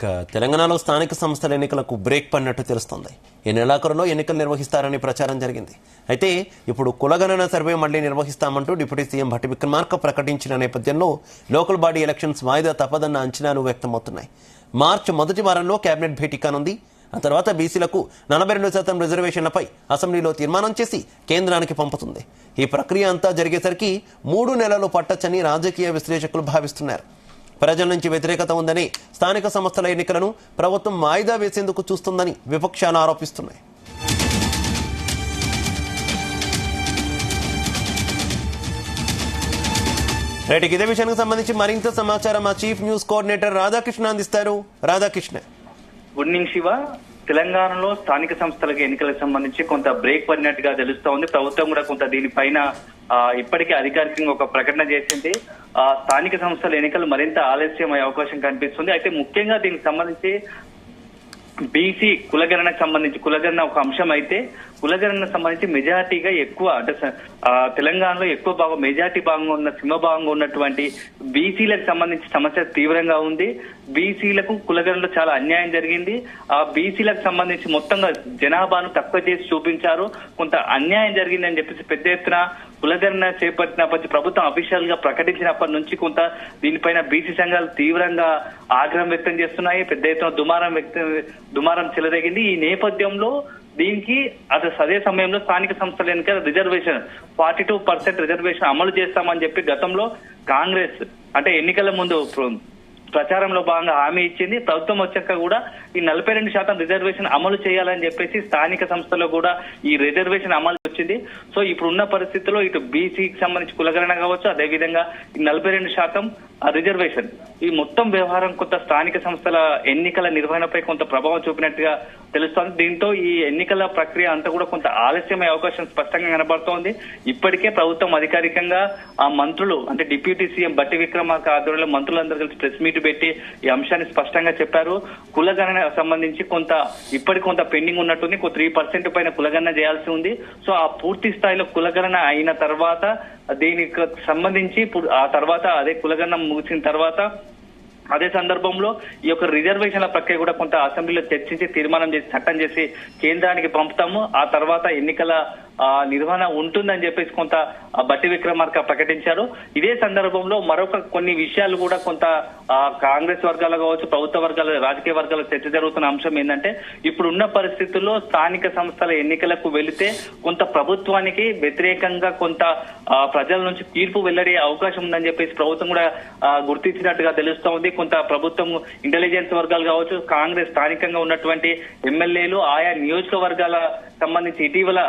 ఇక తెలంగాణలో స్థానిక సంస్థల ఎన్నికలకు బ్రేక్ పడినట్టు తెలుస్తోంది. ఈ నెలాఖరులో ఎన్నికలు నిర్వహిస్తారని ప్రచారం జరిగింది. అయితే ఇప్పుడు కులగణన సర్వే మళ్లీ నిర్వహిస్తామంటూ డిప్యూటీ సీఎం భట్టి విక్రమార్క ప్రకటించిన నేపథ్యంలో లోకల్ బాడీ ఎలక్షన్స్ వాయిదా తప్పదన్న అంచనాలు వ్యక్తమవుతున్నాయి. మార్చి మొదటి వారంలో కేబినెట్ భేటీ కానుంది. ఆ తర్వాత బీసీలకు 42% రిజర్వేషన్లపై అసెంబ్లీలో తీర్మానం చేసి కేంద్రానికి పంపుతుంది. ఈ ప్రక్రియ అంతా జరిగేసరికి 3 నెలలు పట్టొచ్చని రాజకీయ విశ్లేషకులు భావిస్తున్నారు. ప్రజల నుంచి వ్యతిరేకత ఉందని, స్థానిక సంస్థల ఎన్నికలను ప్రభుత్వం వాయిదా వేసేందుకు చూస్తుందని విపక్షాలు ఆరోపిస్తున్నాయి. రైట్, ఇదే విషయానికి సంబంధించి మరింత సమాచారం మా చీఫ్ న్యూస్ కోఆర్డినేటర్ రాధాకృష్ణ అందిస్తారు. రాధాకృష్ణ. Good evening Shiva. తెలంగాణలో స్థానిక సంస్థలకు ఎన్నికలకు సంబంధించి కొంత బ్రేక్ పడినట్టుగా తెలుస్తా ఉంది. ప్రభుత్వం కూడా కొంత దీనిపైన ఇప్పటికే అధికారికంగా ఒక ప్రకటన చేసింది. స్థానిక సంస్థల ఎన్నికలు మరింత ఆలస్యం అయ్యే అవకాశం కనిపిస్తుంది. అయితే ముఖ్యంగా దీనికి సంబంధించి బీసీ కులగణనకు సంబంధించి కులగణన ఒక అంశం అయితే కులగణనకు సంబంధించి మెజార్టీగా ఎక్కువ అంటే తెలంగాణలో ఎక్కువ భాగం మెజార్టీ భాగంగా ఉన్న సింహభాగంగా ఉన్నటువంటి బీసీలకు సంబంధించి సమస్య తీవ్రంగా ఉంది. బీసీలకు కులగణనలో చాలా అన్యాయం జరిగింది. ఆ బీసీలకు సంబంధించి మొత్తంగా జనాభాను తక్కువ చేసి చూపించారు. కొంత అన్యాయం జరిగిందని చెప్పేసి పెద్ద ఎత్తున కులగణన చేపట్టినప్పటి ప్రభుత్వం అఫీషియల్ గా ప్రకటించినప్పటి నుంచి కొంత దీనిపైన బీసీ సంఘాలు తీవ్రంగా ఆగ్రహం వ్యక్తం చేస్తున్నాయి. పెద్ద ఎత్తున దుమారం చెలరేగింది. ఈ నేపథ్యంలో దీనికి అదే సమయంలో స్థానిక సంస్థల ఎన్నికల రిజర్వేషన్ 42% రిజర్వేషన్ అమలు చేస్తామని చెప్పి గతంలో కాంగ్రెస్ అంటే ఎన్నికల ముందు ప్రచారంలో భాగంగా హామీ ఇచ్చింది. ప్రభుత్వం వచ్చాక కూడా ఈ 42% రిజర్వేషన్ అమలు చేయాలని చెప్పేసి స్థానిక సంస్థలో కూడా ఈ రిజర్వేషన్ అమలు వచ్చింది. సో ఇప్పుడున్న పరిస్థితుల్లో ఇటు బీసీకి సంబంధించి కులగణన కావచ్చు, అదేవిధంగా ఈ 42% రిజర్వేషన్ ఈ మొత్తం వ్యవహారం కొంత స్థానిక సంస్థల ఎన్నికల నిర్వహణపై కొంత ప్రభావం చూపినట్టుగా తెలుస్తోంది. దీంతో ఈ ఎన్నికల ప్రక్రియ అంతా కూడా కొంత ఆలస్యమయ్యే అవకాశం స్పష్టంగా కనబడుతోంది. ఇప్పటికే ప్రభుత్వం అధికారికంగా ఆ మంత్రులు అంటే డిప్యూటీ సీఎం భట్టి విక్రమార్క ఆధ్వర్యంలో మంత్రులందరూ కలిసి ప్రెస్ మీట్ పెట్టి ఈ అంశాన్ని స్పష్టంగా చెప్పారు. కులగణన సంబంధించి ఇప్పటికి కొంత పెండింగ్ ఉన్నట్టుంది. 3% పైన కులగణన చేయాల్సి ఉంది. సో ఆ పూర్తి స్థాయిలో కులగణన అయిన తర్వాత దీనికి సంబంధించి ఆ తర్వాత అదే కులగణన ముగిసిన తర్వాత అదే సందర్భంలో ఈ యొక్క రిజర్వేషన్ల ప్రక్రియ కూడా కొంత అసెంబ్లీలో చర్చించి తీర్మానం చేసి చట్టం చేసి కేంద్రానికి పంపుతాము. ఆ తర్వాత ఎన్నికల నిర్వహణ ఉంటుందని చెప్పేసి కొంత భట్టి విక్రమార్క ప్రకటించారు. ఇదే సందర్భంలో మరొక కొన్ని విషయాలు కూడా కొంత కాంగ్రెస్ వర్గాలు కావచ్చు, ప్రభుత్వ వర్గాలు, రాజకీయ వర్గాలు చర్చ జరుగుతున్న అంశం ఏంటంటే ఇప్పుడున్న పరిస్థితుల్లో స్థానిక సంస్థల ఎన్నికలకు వెళితే కొంత ప్రభుత్వానికి వ్యతిరేకంగా కొంత ప్రజల నుంచి తీర్పు వెల్లడే అవకాశం ఉందని చెప్పేసి ప్రభుత్వం కూడా గుర్తించినట్టుగా తెలుస్తోంది. కొంత ప్రభుత్వం ఇంటెలిజెన్స్ వర్గాలు కావచ్చు, కాంగ్రెస్ స్థానికంగా ఉన్నటువంటి ఎమ్మెల్యేలు ఆయా నియోజకవర్గాల సంబంధించి ఇటీవల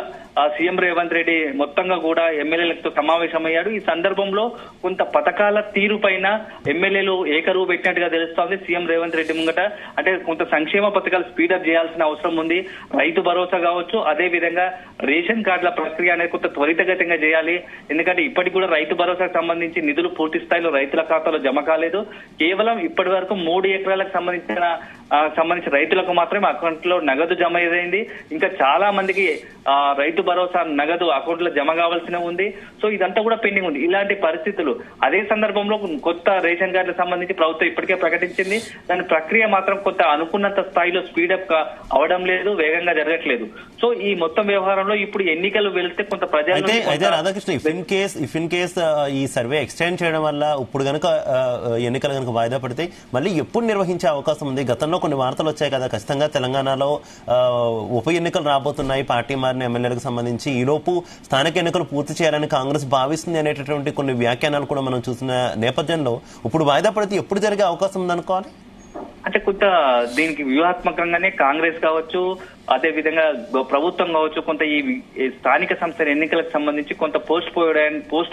సీఎం రేవంత్ రెడ్డి మొత్తంగా కూడా ఎమ్మెల్యేలతో సమావేశమయ్యాడు. ఈ సందర్భంలో కొంత పథకాల తీరు పైన ఎమ్మెల్యేలు ఏకరువు పెట్టినట్టుగా తెలుస్తోంది. సీఎం రేవంత్ రెడ్డి ముంగట అంటే కొంత సంక్షేమ పథకాలు స్పీడప్ చేయాల్సిన అవసరం ఉంది. రైతు భరోసా కావచ్చు, అదే విధంగా రేషన్ కార్డుల ప్రక్రియ అనేది కొంత త్వరితగతంగా చేయాలి. ఎందుకంటే ఇప్పటికి కూడా రైతు భరోసాకు సంబంధించి నిధులు పూర్తి స్థాయిలో రైతుల ఖాతాలో జమ కాలేదు. కేవలం ఇప్పటి వరకు 3 ఎకరాలకు సంబంధించిన రైతులకు మాత్రమే అకౌంట్ లో నగదు జమ అయింది. ఇంకా చాలా మందికి రైతు భరోసా నగదు అకౌంట్ లో జమ కావాల్సిన ఉంది. సో ఇదంతా కూడా పెండింగ్ ఉంది. ఇలాంటి పరిస్థితులు అదే సందర్భంలో కొత్త రేషన్ కార్డులకు సంబంధించి ప్రభుత్వం ఇప్పటికే ప్రకటించింది. దాని ప్రక్రియ మాత్రం కొంత అనుకున్నంత స్థాయిలో స్పీడప్ అవడం లేదు, వేగంగా జరగట్లేదు. సో ఈ మొత్తం వ్యవహారంలో ఇప్పుడు ఎన్నికలు వెళ్తే కొంత ప్రజలు రాధాకృష్ణ ఇఫ్ ఇన్ కేస్ ఈ సర్వే ఎక్స్టెండ్ చేయడం వల్ల ఇప్పుడు గనక ఎన్నికలు గనక వాయిదా పడితే మళ్ళీ ఎప్పుడు నిర్వహించే అవకాశం ఉంది? గతంలో కొన్ని వార్తలు వచ్చాయి కదా, ఖచ్చితంగా తెలంగాణలో ఉప ఎన్నికలు రాబోతున్నాయి పార్టీ మారిన ఎమ్మెల్యేలకు సంబంధించి, ఈలోపు స్థానిక ఎన్నికలు పూర్తి చేయాలని కాంగ్రెస్ భావిస్తుంది అనేటటువంటి కొన్ని వ్యాఖ్యానాలు కూడా మనం చూసిన నేపథ్యంలో ఇప్పుడు వాయిదా పడితే ఎప్పుడు జరిగే అవకాశం ఉందనుకోవాలి? అంటే కొంత దీనికి వ్యూహాత్మకంగానే కాంగ్రెస్ కావచ్చు, అదే విధంగా ప్రభుత్వం కావచ్చు, కొంత ఈ స్థానిక సంస్థల ఎన్నికలకు సంబంధించి కొంత పోస్ట్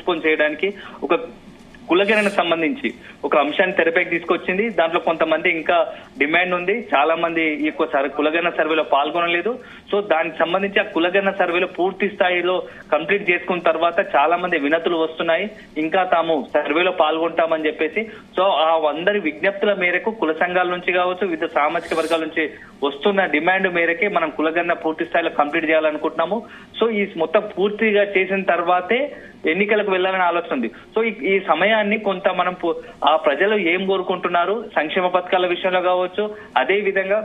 పోన్ చేయడానికి ఒక కులగణనకు సంబంధించి ఒక అంశాన్ని తెరపైకి తీసుకొచ్చింది. దాంట్లో కొంతమంది ఇంకా డిమాండ్ ఉంది. చాలా మంది ఈ కులగణన సర్వేలో పాల్గొనలేదు. సో దానికి సంబంధించి ఆ కులగణన సర్వేలో పూర్తి స్థాయిలో కంప్లీట్ చేసుకున్న తర్వాత చాలా మంది వినతులు వస్తున్నాయి. ఇంకా తాము సర్వేలో పాల్గొంటామని చెప్పేసి. సో ఆ అందరి విజ్ఞప్తుల మేరకు కుల సంఘాల నుంచి కావచ్చు, వివిధ సామాజిక వర్గాల నుంచి వస్తున్న డిమాండ్ మేరకే మనం కులగణన పూర్తి స్థాయిలో కంప్లీట్ చేయాలనుకుంటున్నాము. సో ఈ మొత్తం పూర్తిగా చేసిన తర్వాతే ఎన్నికలకు వెళ్లాలని ఆలోచన ఉంది. సో ఈ సమయాన్ని కొంత మనం ఆ ప్రజలు ఏం కోరుకుంటున్నారు, సంక్షేమ పథకాల విషయంలో కావచ్చు, అదే విధంగా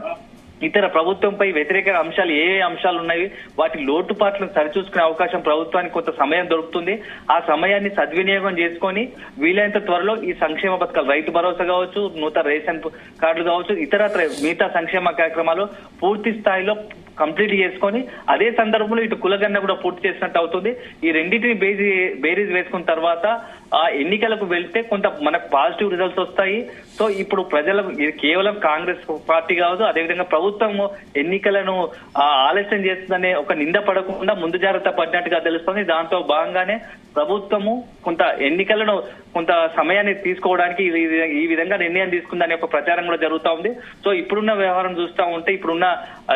ఇతర ప్రభుత్వంపై వ్యతిరేక అంశాలు ఏ అంశాలు ఉన్నాయి, వాటి లోటుపాట్లను సరిచూసుకునే అవకాశం ప్రభుత్వానికి కొంత సమయం దొరుకుతుంది. ఆ సమయాన్ని సద్వినియోగం చేసుకొని వీలైనంత త్వరలో ఈ సంక్షేమ పథకాలు, రైతు భరోసా కావచ్చు, నూతన రేషన్ కార్డులు కావచ్చు, ఇతర మిగతా సంక్షేమ కార్యక్రమాలు పూర్తి స్థాయిలో కంప్లీట్ చేసుకొని అదే సందర్భంలో ఇటు కులగన్న కూడా పూర్తి చేసినట్టు అవుతుంది. ఈ రెండింటిని బేరీజ్ వేసుకున్న తర్వాత ఆ ఎన్నికలకు వెళ్తే కొంత మనకు పాజిటివ్ రిజల్ట్స్ వస్తాయి. సో ఇప్పుడు ప్రజలకు ఇది కేవలం కాంగ్రెస్ పార్టీ కాదు, అదేవిధంగా ప్రభుత్వం ఎన్నికలను ఆలస్యం చేస్తుందనే ఒక నింద పడకుండా ముందు జాగ్రత్త పడినట్టుగా తెలుస్తుంది. దాంతో భాగంగానే ప్రభుత్వము కొంత ఎన్నికలను కొంత సమయాన్ని తీసుకోవడానికి ఈ విధంగా నిర్ణయం తీసుకుందనే ఒక ప్రచారం కూడా జరుగుతూ ఉంది. సో ఇప్పుడున్న వ్యవహారం చూస్తూ ఉంటే ఇప్పుడున్న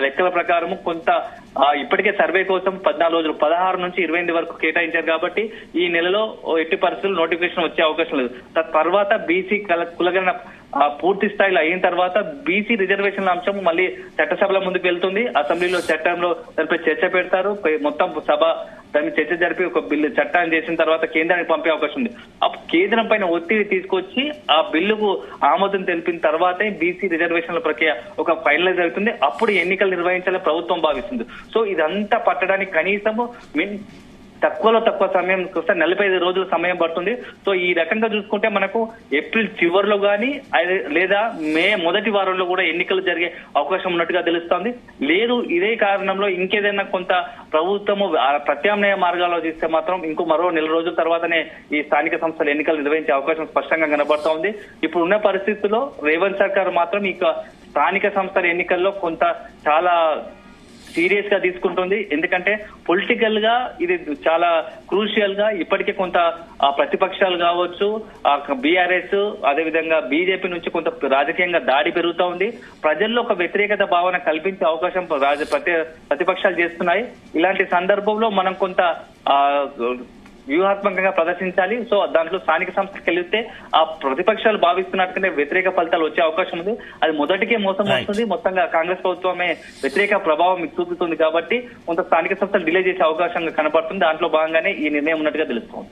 లెక్కల ప్రకారం కొంత ఇప్పటికే సర్వే కోసం 14 రోజులు 16 నుంచి 28 వరకు కేటాయించారు కాబట్టి ఈ నెలలో ఎట్టి పరిస్థితులు నోటిఫికేషన్ వచ్చే అవకాశం లేదు. తర్వాత బీసీ కులగణన పూర్తి స్థాయిలో అయిన తర్వాత బీసీ రిజర్వేషన్ల అంశం మళ్ళీ చట్టసభల ముందుకు వెళ్తుంది. అసెంబ్లీలో చట్టంలో దానిపై చర్చ పెడతారు. మొత్తం సభ దాన్ని చర్చ జరిపి ఒక బిల్లు చట్టాన్ని చేసిన తర్వాత కేంద్రానికి పంపే అవకాశం ఉంది. అప్పుడు కేంద్రం పైన ఒత్తిడి తీసుకొచ్చి ఆ బిల్లుకు ఆమోదం తెలిపిన తర్వాతే బీసీ రిజర్వేషన్ల ప్రక్రియ ఒక ఫైనలైజ్ అవుతుంది. అప్పుడు ఎన్నికలు నిర్వహించాలని ప్రభుత్వం భావిస్తుంది. సో ఇదంతా పట్టడానికి కనీసము తక్కువ సమయం 45 రోజుల సమయం పడుతుంది. సో ఈ రకంగా చూసుకుంటే మనకు ఏప్రిల్ చివరిలో గానీ లేదా మే మొదటి వారంలో కూడా ఎన్నికలు జరిగే అవకాశం ఉన్నట్టుగా తెలుస్తోంది. లేదు ఇదే కారణంలో ఇంకేదైనా కొంత ప్రభుత్వము ప్రత్యామ్నాయ మార్గాల్లో చేస్తే మాత్రం మరో 4 రోజుల తర్వాతనే ఈ స్థానిక సంస్థల ఎన్నికలు నిర్వహించే అవకాశం స్పష్టంగా కనబడతా ఉంది. ఇప్పుడు ఉన్న పరిస్థితుల్లో రేవంత్ సర్కార్ మాత్రం ఇక స్థానిక సంస్థల ఎన్నికల్లో కొంత చాలా సీరియస్ గా తీసుకుంటుంది. ఎందుకంటే పొలిటికల్ గా ఇది చాలా క్రూషియల్ గా ఇప్పటికే కొంత ప్రతిపక్షాలు కావచ్చు, బీఆర్ఎస్ అదేవిధంగా బీజేపీ నుంచి కొంత రాజకీయంగా దాడి పెరుగుతూ ఉంది. ప్రజల్లో ఒక వ్యతిరేకత భావన కల్పించే అవకాశం ప్రతిపక్షాలు చేస్తున్నాయి. ఇలాంటి సందర్భంలో మనం కొంత వ్యూహాత్మకంగా ప్రదర్శించాలి. సో దాంట్లో స్థానిక సంస్థకి వెళ్తే ఆ ప్రతిపక్షాలు భావిస్తున్నట్టుగానే వ్యతిరేక ఫలితాలు వచ్చే అవకాశం ఉంది. అది మొదటికే మోసం వస్తుంది. మొత్తంగా కాంగ్రెస్ ప్రభుత్వమే వ్యతిరేక ప్రభావం చూపుతుంది కాబట్టి కొంత స్థానిక సంస్థలు డిలే చేసే అవకాశం కనబడుతుంది. దాంట్లో భాగంగానే ఈ నిర్ణయం ఉన్నట్టుగా తెలుస్తోంది.